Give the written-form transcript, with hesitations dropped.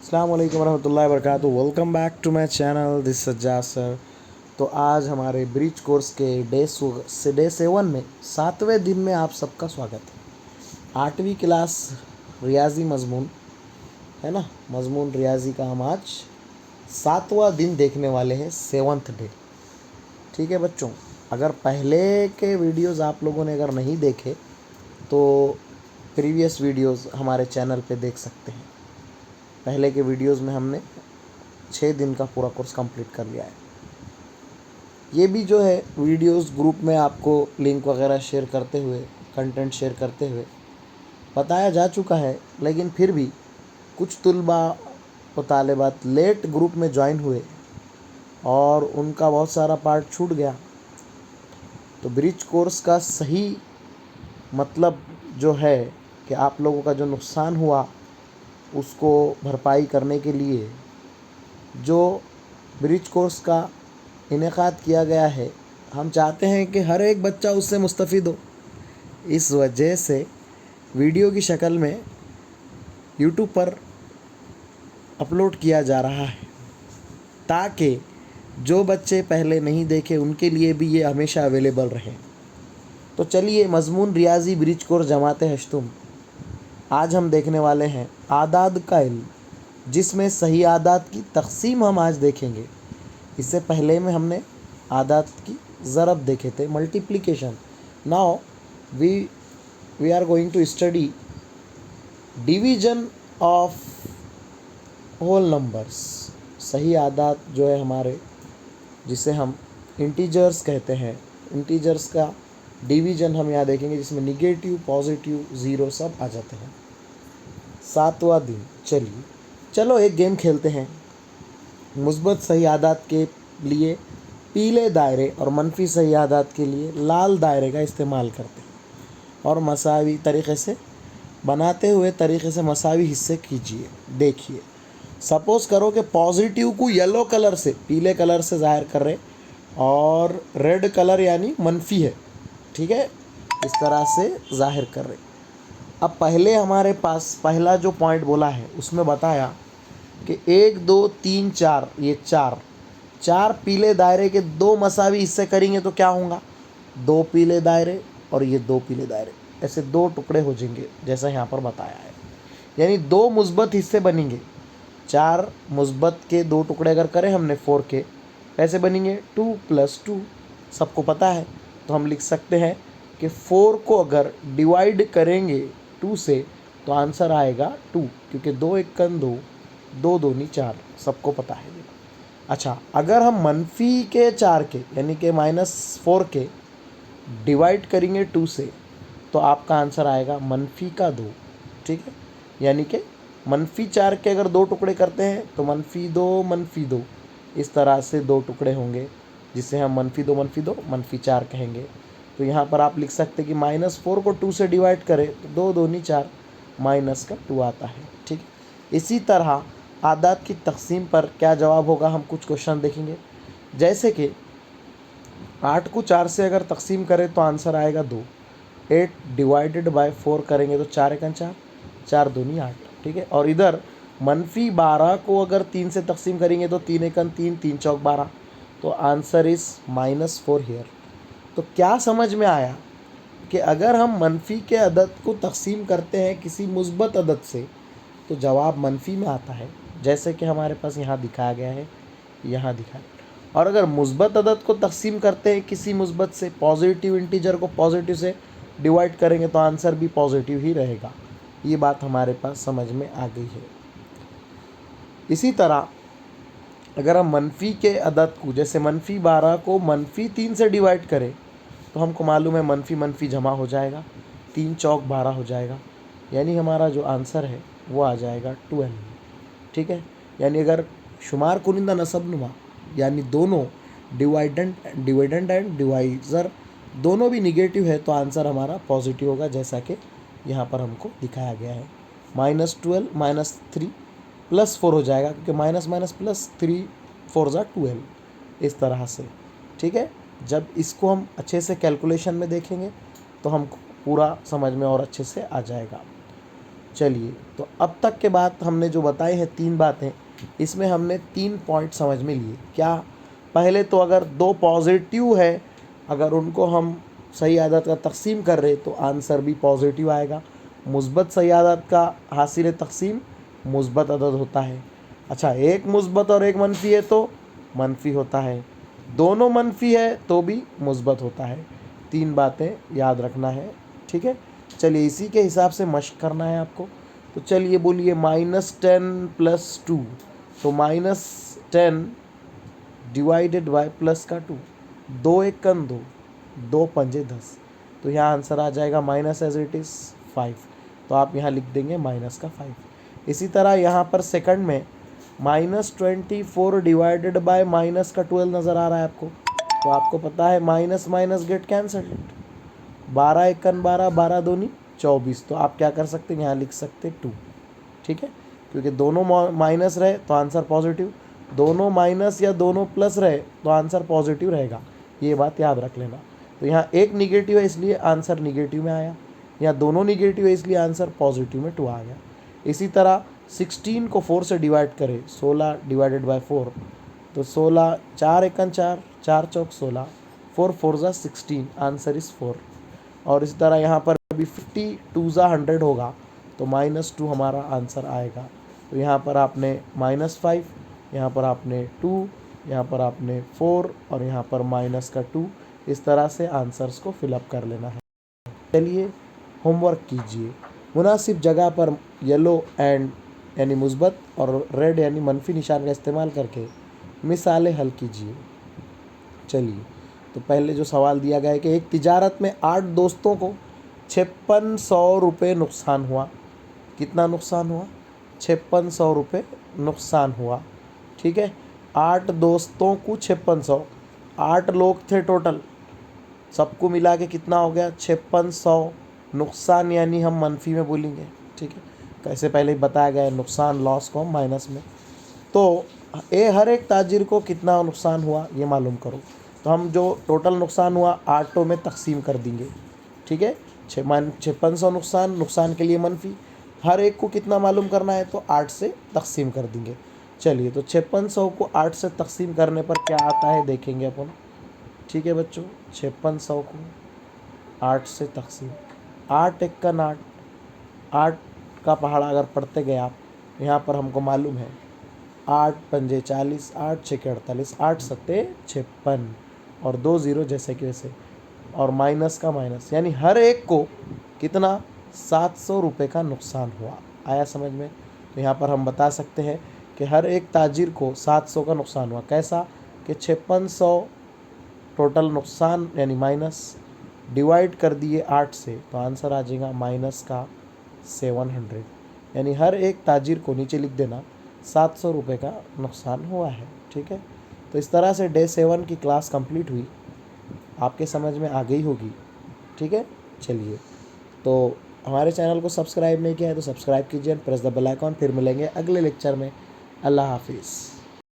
अस्सलाम वालेकुम रहमतुल्लाहि व बरकातुहू। Welcome back to my channel, this Sajjad sir. तो आज हमारे ब्रिज कोर्स के डे 7 में 7वें दिन में आप सबका स्वागत है। 8वीं क्लास रियाजी मजमून है ना, मजमून रियाजी का हम आज 7वां दिन देखने वाले हैं, 7th डे। ठीक है बच्चों, अगर पहले के वीडियोस आप लोगों ने अगर नहीं देखे तो प्रीवियस वीडियोस हमारे चैनल पे देख सकते हैं। पहले के वीडियोस में हमने 6 दिन का पूरा कोर्स कंप्लीट कर लिया है। ये भी जो है वीडियोस ग्रुप में आपको लिंक वगैरह शेयर करते हुए, कंटेंट शेयर करते हुए बताया जा चुका है, लेकिन फिर भी कुछ तुलबा व तालिबात लेट ग्रुप में ज्वाइन हुए और उनका बहुत सारा पार्ट छूट गया। तो ब्रिज कोर्स का सही मतलब जो है कि आप लोगों का जो नुकसान हुआ उसको भरपाई करने के लिए जो ब्रिज कोर्स का इनेकाद किया गया है, हम चाहते हैं कि हर एक बच्चा उससे मुस्तफ़िद हो। इस वजह से वीडियो की शक्ल में यूट्यूब पर अपलोड किया जा रहा है, ताकि जो बच्चे पहले नहीं देखे उनके लिए भी ये हमेशा अवेलेबल रहे। तो चलिए, मजमून रियाजी ब्रिज कोर्स जमाते हश्तुम आज हम देखने वाले हैं आदाद का इल्म, जिसमें सही आदाद की तकसीम हम आज देखेंगे। इससे पहले में हमने आदाद की ज़रब देखे थे, multiplication. Now we are going to study division of whole numbers. सही आदाद जो है हमारे, जिसे हम इंटीजर्स कहते हैं, इंटीजर्स का डिवीजन हम यहाँ देखेंगे, जिसमें निगेटिव, पॉजिटिव, ज़ीरो सब आ जाते हैं। 7वां दिन। चलो एक गेम खेलते हैं। मुस्बत सही आदाद के लिए पीले दायरे और मनफी सही आदाद के लिए लाल दायरे का इस्तेमाल करते हैं और मसावी तरीक़े से बनाते हुए तरीक़े से मसावी हिस्से कीजिए। देखिए, सपोज़ करो कि पॉजिटिव को येलो कलर से, पीले कलर से ज़ाहिर कर रहे और रेड कलर यानी मनफी है। ठीक है, इस तरह से ज़ाहिर कर रहे। अब पहले हमारे पास पहला जो पॉइंट बोला है उसमें बताया कि 1 2 3 4, ये चार पीले दायरे के 2 मसावी हिस्से करेंगे तो क्या होगा? 2 पीले दायरे और ये 2 पीले दायरे, ऐसे 2 टुकड़े हो जाएंगे, जैसा यहाँ पर बताया है। यानी 2 मुस्बत हिस्से बनेंगे। 4 मुस्बत के 2 टुकड़े अगर करें हमने 4 के, कैसे बनेंगे? 2 + 2, सबको पता है। तो हम लिख सकते हैं कि 4 को अगर डिवाइड करेंगे 2 से तो आंसर आएगा 2, क्योंकि 2 1 2, 2 2 4, सबको पता है। अच्छा, अगर हम मनफी के 4 के यानी कि -4 के डिवाइड करेंगे 2 से तो आपका आंसर आएगा मनफी का 2। ठीक है, यानी कि मनफी 4 के अगर 2 टुकड़े करते हैं तो -2 इस तरह से 2 टुकड़े होंगे, जिसे हम -2 मनफी 4 कहेंगे। तो यहाँ पर आप लिख सकते हैं कि -4 को 2 से डिवाइड करें तो 2 2 4, माइनस का 2 आता है। ठीक है, इसी तरह आदाद की तकसीम पर क्या जवाब होगा, हम कुछ क्वेश्चन देखेंगे। जैसे कि 8 को 4 से अगर तकसीम करें तो आंसर आएगा 2। 8 डिवाइडेड बाय 4 करेंगे तो 4 1 4, 4 2 8। ठीक है, और इधर -12 को अगर 3 से तकसीम करेंगे तो 3 1 3, 3 4 12, तो आंसर इज़ -4 हियर। तो क्या समझ में आया कि अगर हम मनफी के अदद को तकसीम करते हैं किसी मुस्बत अदद से तो जवाब मनफी में आता है, जैसे कि हमारे पास यहाँ दिखाया गया है, यहाँ दिखाया। और अगर मुस्बत अदद को तकसीम करते हैं किसी मुस्बत से, पॉजिटिव इंटीजर को पॉजिटिव से डिवाइड करेंगे तो आंसर भी पॉजिटिव ही रहेगा। ये बात हमारे पास समझ में आ गई है। इसी तरह अगर हम मनफी के अदद को, जैसे -12 को -3 से डिवाइड करें तो हमको मालूम है मनफी मनफी जमा हो जाएगा, 3 चौक 12 हो जाएगा, यानी हमारा जो आंसर है वो आ जाएगा 12। ठीक है, यानी अगर शुमार कुनिंदा नसबनुमा यानी दोनों डिविडेंड एंड डिवाइज़र दोनों भी निगेटिव है तो आंसर हमारा पॉजिटिव होगा, जैसा कि यहाँ पर हमको दिखाया गया है। -12 -3 +4 हो जाएगा, क्योंकि माइनस माइनस प्लस 3 4 ज़ा 12, इस तरह से। ठीक है, जब इसको हम अच्छे से कैलकुलेशन में देखेंगे तो हमको पूरा समझ में और अच्छे से आ जाएगा। चलिए, तो अब तक के बात हमने जो बताए हैं 3 बातें, इसमें हमने 3 पॉइंट समझ में लिए। क्या? पहले तो अगर 2 पॉजिटिव है, अगर उनको हम सही आदत का तकसीम कर रहे तो आंसर भी पॉजिटिव आएगा। मुस्बत सही आदत का हासिल तकसीम मुस्बत अदद होता है। अच्छा, एक मुस्बत और एक मनफी है तो मनफी होता है, दोनों मनफी है तो भी मुस्बत होता है। 3 बातें याद रखना है, ठीक है। चलिए, इसी के हिसाब से मश्क करना है आपको। तो चलिए बोलिए -10 + 2, तो -10 डिवाइडेड बाय प्लस का 2, 2 एकम 2, 2 पंजे 10, तो यहाँ आंसर आ जाएगा माइनस एज इट इज़ 5। तो आप यहाँ लिख देंगे माइनस का 5। इसी तरह यहाँ पर सेकंड में -24 डिवाइडेड बाय माइनस का 12 नज़र आ रहा है आपको, तो आपको पता है माइनस माइनस गेट कैंसल्ड, 12 एकम 12, 12 दूनी 24, तो आप क्या कर सकते हैं, यहाँ लिख सकते 2, ठीक है। क्योंकि दोनों माइनस रहे तो आंसर पॉजिटिव, दोनों माइनस या दोनों प्लस रहे तो आंसर पॉजिटिव रहेगा, ये बात याद रख लेना। तो यहाँ एक निगेटिव है इसलिए आंसर निगेटिव में आया, यहाँ दोनों निगेटिव है इसलिए आंसर पॉजिटिव में 2 आ गया। इसी तरह 16 को 4 से डिवाइड करें, 16 डिवाइडेड बाय 4, तो 16, 4 एकम 4, 4 चौक 16, 4 4 ज़ा 16, आंसर इज़ 4। और इसी तरह यहाँ पर भी 52 ज़ा 100 होगा तो -2 हमारा आंसर आएगा। तो यहाँ पर आपने -5, यहाँ पर आपने 2, यहाँ पर आपने 4 और यहाँ पर माइनस का 2, इस तरह से आंसर्स को फिलअप कर लेना है। चलिए होमवर्क कीजिए, मुनासिब जगह पर येलो एंड यानी मुस्बत और रेड यानी मनफी निशान का इस्तेमाल करके मिसालें हल कीजिए। चलिए, तो पहले जो सवाल दिया गया है कि एक तिजारत में 8 दोस्तों को 5600 रुपये नुकसान हुआ। कितना नुकसान हुआ? 5600 रुपये नुकसान हुआ, ठीक है। 8 दोस्तों को 5600, 8 लोग थे टोटल, सबको मिला के कितना हो गया? 5600। नुकसान यानी हम मनफी में बोलेंगे, ठीक है, कैसे पहले ही बताया गया है, नुकसान लॉस को हम माइनस में। तो हर एक ताजिर को कितना नुकसान हुआ ये मालूम करो। तो हम जो टोटल नुकसान हुआ 8 में तकसीम कर देंगे, ठीक है। 5600 नुकसान के लिए मनफी, हर एक को कितना मालूम करना है तो 8 से तकसीम कर देंगे। चलिए, तो 5600 को 8 से तकसीम करने पर क्या आता है देखेंगे अपन, ठीक है बच्चों। 5600 को 8 से तकसीम, 8 एकम 8, 8 का पहाड़ा अगर पढ़ते गए आप, यहाँ पर हमको मालूम है 8 पंजे 40, 8 छके 48, 8 सत्ते 56 और 2 ज़ीरो जैसे कि वैसे, और माइनस का माइनस, यानी हर एक को कितना? 700 रुपये का नुकसान हुआ। आया समझ में? तो यहाँ पर हम बता सकते हैं कि हर एक ताजिर को 700 का नुकसान हुआ। कैसा? कि 5600 टोटल नुकसान यानी माइनस, डिवाइड कर दिए 8 से, तो आंसर आ जाएगा माइनस का 700, यानी हर एक ताजिर को नीचे लिख देना 700 रुपये का नुकसान हुआ है, ठीक है। तो इस तरह से डे 7 की क्लास कंप्लीट हुई, आपके समझ में आ गई होगी, ठीक है। चलिए, तो हमारे चैनल को सब्सक्राइब नहीं किया है तो सब्सक्राइब कीजिए, प्रेस द बेल आइकॉन। फिर मिलेंगे अगले लेक्चर में। अल्लाह हाफिज़।